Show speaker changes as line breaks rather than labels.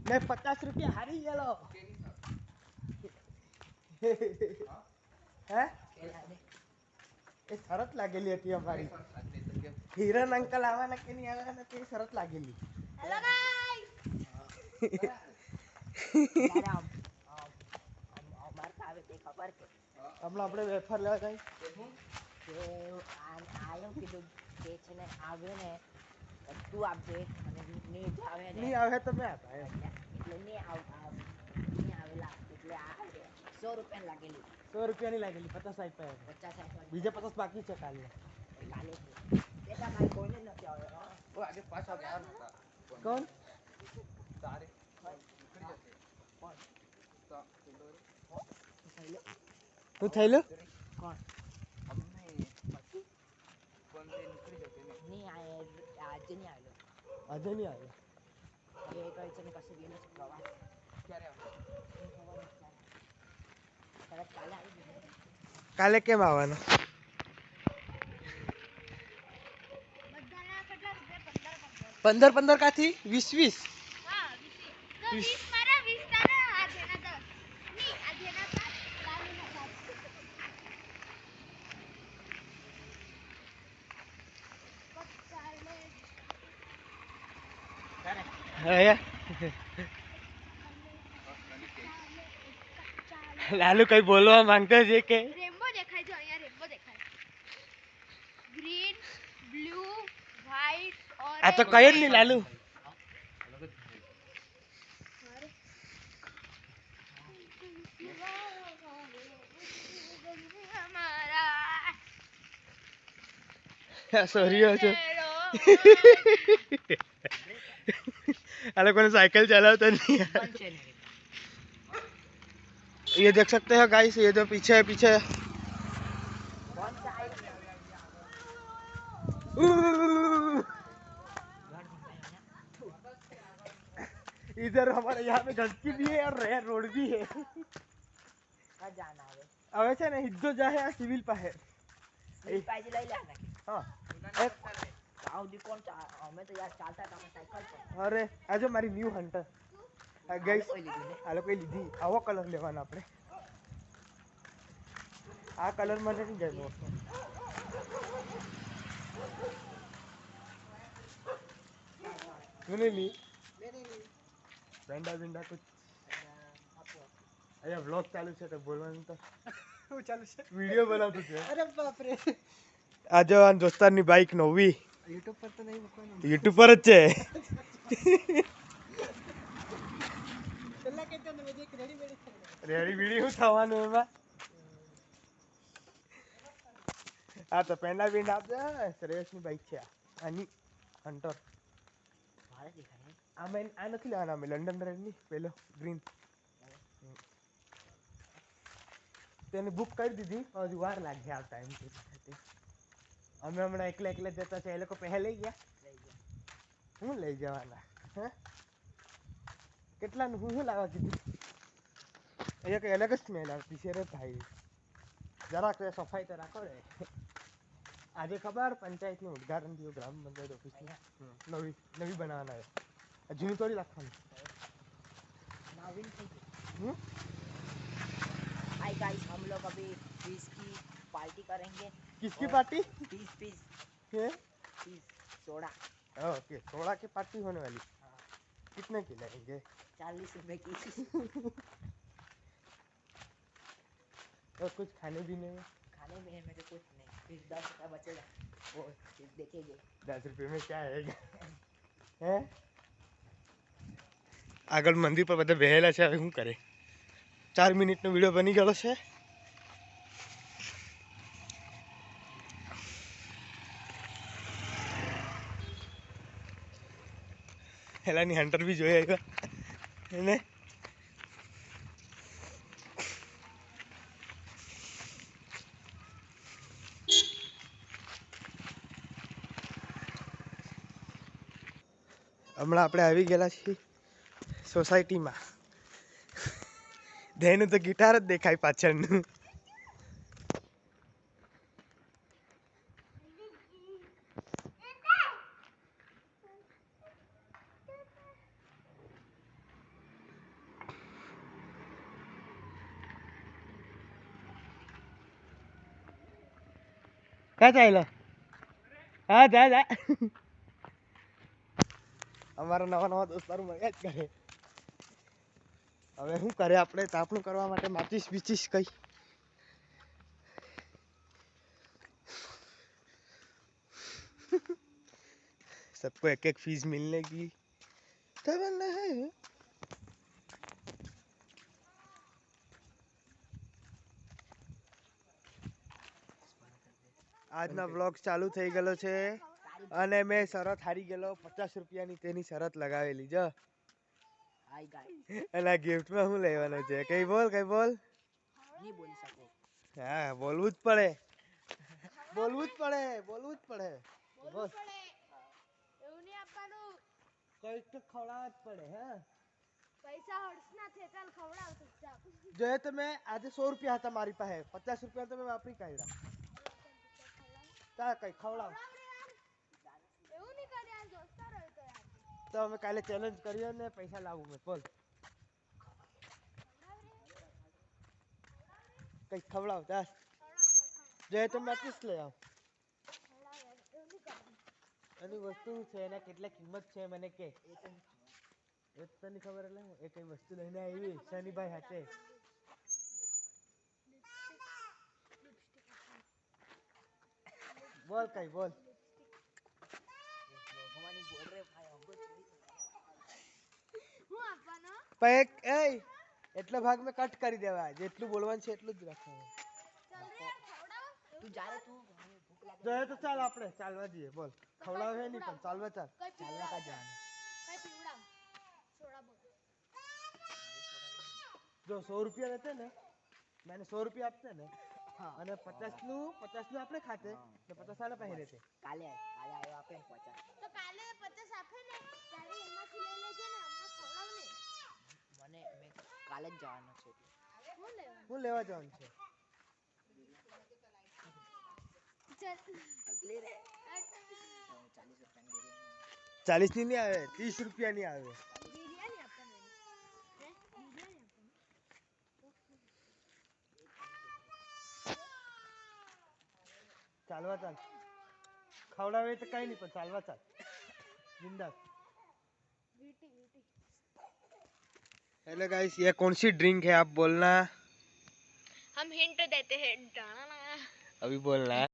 मैं 50 रुपया हारी गलो है એ શરત લાગેલી હતી અમારી હિરન અંકલ આવવાના કે નહીં આવવાના તે શરત લાગેલી હેલો ગાઈસ ખબર છે હમણાં આપણે વેફર લેવા જાય કે આયો કીધું કે છે ને આવે ને તું આપજે અને નહીં આવે તો મેં આપા એટલે નહીં આવેલા એટલે આ 100 રૂપિયા લાગેલી 100 રૂપિયાની લાગેલી 50 આપ્યા 50 આપ્યા બીજા 50 બાકી છે કાલે બેટા ભાઈ કોઈને નથી આવ્યો ઓ આજે પાછા ગયા હતા કોણ તારે નીકળી જશે કોણ તો તું થઈ લો કોણ અમને બાકી કોણ તે નીકળી જશે નહીં આજે નહીં આવ્યો હવે એક છે ને કશે ગયેલો છે પ્રવાસ ક્યારે આવશે કાલે કેમ આવવાનો 15 કાથી 20 હા 20 મારા 20 તારા આ જેના 10 ની આ જેના 5 લાલીના 5 લાલુ કઈ બોલવા માંગતો છે કે રેમ્બો દેખાય છે અહીંયા રેમ્બો દેખાય ગ્રીન બ્લુ વ્હાઈટ ઓરેન્જ આ તો કઈ જ નહીં લાલુ सॉरी अच्छा अलग साइकिल चलाता नहीं है ये देख सकते हैं गाइस ये जो पीछे है पीछे इधर हमारे यहाँ पे घंटी भी है और रोड भी है હવે છે ને હિદ્દો જાહે આ સિવિલ પાસે સિવિલ પાસે લઈ લે ને હા એક આઉડી કોણ અમે તો યાર ચાલતા હતા સાયકલ પર અરે આ જો મારી ન્યુ હન્ટર આ ગાઈસ આ લોકો લીધી આવો કલર લેવાનો આપણે આ કલર મને નહીં ગમ્યો मैंने ली बेंडा कुछ अरे व्लॉग चालू છે તો બોલવાનું તો હું ચાલુ છે વિડિયો બનાવતો છે અરે બાપ રે આજે આ દોસ્તારની બાઈક નવી YouTube પર તો નહીં મૂકવાનું YouTube પર જ છે પેલા કે તો મેં એક રેડી વિડિયો થવાનું એમાં આ તો પેન્ડા બિંડ આપજે શ્રેયસની બાઈક છે આની હન્ટર મારે દેખાય આ નથી લેવાના અમે લંડન રેડની પેલો ગ્રીન તેને બુક કરી દીધી હજુ વાર લાગે આ ટાઈમ અમે હમણાં એકલા જતા છે એ લોકો પહેલા લઈ ગયા હું લઈ જવાના હે કેટલાનું હું લાવવા કીધું અહીંયા કઈ અલગ જ સ્મેલ આવતી છે રે ભાઈ જરાક સફાઈ તો રાખો રે આજે ખબર પંચાયતનું ઉદ્ઘાટન થયું ગ્રામ પંચાયત ઓફિસની નવી બનાવવાના है जूनी तोड़ी रखनी हाय गाइस हम लोग अभी 20 की पार्टी करेंगे किसकी पार्टी 20 है 20 सोडा ओके सोडा की पार्टी होने वाली कितने की लेंगे 40 रुपए की और कुछ खाने पीने में तो कुछ नहीं फिर 10 रुपया बचेगा वो देखेंगे 10 रुपये में क्या आएगा है આગળ મંદિર પર બધા બેહેલા છે હવે શું કરે 4 મિનિટનો વિડિયો બની ગયો છે હેલાની હન્ટર બી જોઈ આવ્યા એને હમણાં આપણે આવી ગયેલા છીએ સોસાયટીમાં ધેનું તો ગિટાર જ દેખાય પાછળનું ક્યાં ચાલ્યો? હા જા જા. અમારા નવા નવા દોસ્તારો મળ્યા જ કરે. હવે શું કરે આપણે તાપણું કરવા માટે માચીસ બીચીસ કઈ सबको एक एक फीस मिलने की तमन्ना है. આજનો વ્લોગ ચાલુ થઈ ગયેલો છે અને મેં શરત હારી ગયેલો 50 રૂપિયાની તેની શરત લગાવેલી જો. અને આ ગિફ્ટમાં શું લેવાનું છે કઈ બોલ નહીં બોલી શકો. હા બોલવું જ પડે બોલ એવું નહીં આપવાનું કઈ તો ખવડાવવા જ પડે. હે પૈસા હર્ષના છે ચાલ ખવડાવ ચૂપચાપ. જો તમે આજે 100 રૂપિયા હતા મારી પાસે 50 રૂપિયા તમે વાપરી કાઢ્યા. તા કઈ ખવડાવ એવું નહીં કરે યાર દોસ્તાર હોય તો યાર. તો અમે કાલે ચેલેન્જ કરીએ ને પૈસા લાવું મેં બોલ કઈ ખવડાવ તા જો તમે માચીસ લઈ આવ. એની વસ્તુ છે એના કેટલા કિંમત છે મને કે એ તને ખબર એટલે એ કઈ વસ્તુ લઈને આવી શનિભાઈ હાથે બોલ કઈ બોલ એટલો ભાગ મેં કટ કરી દેવા જેટલું બોલવાનું છે એટલું જ રાખવાનું. જોઈએ તો ચાલ આપણે ચાલવા જઈએ બોલ ખવડાવે નહીં પણ ચાલવા ચાલ ચાલવા કા જવાનું જો 100 રૂપિયા રહેતે ને मैंने 100 રૂપિયા આપતે ને અને 50 નું આપણે ખાતે તો 50 આના પાસે રહેતે. કાલે આવ્યો આપણે 50 તો કાલે 50 આપે ને ત્યારે એમાંથી લઈ લેજે ને અમને ખવડાવ ને. મને મે કાલે જ જવાનો છે હું લેવા જવાનું છે. અગલે રે 40 ની નહીં આવે 30 રૂપિયા ની આવે. બિરયાની આપવાની હે બિરયાની આપવાની ચાલવા ચાલ खवड़ावे तो कहीं नहीं पर चालवा चाल जिंदा. हेलो गाइस ये कौन सी ड्रिंक है आप बोलना. हम हिंट देते हैं अभी बोलना है.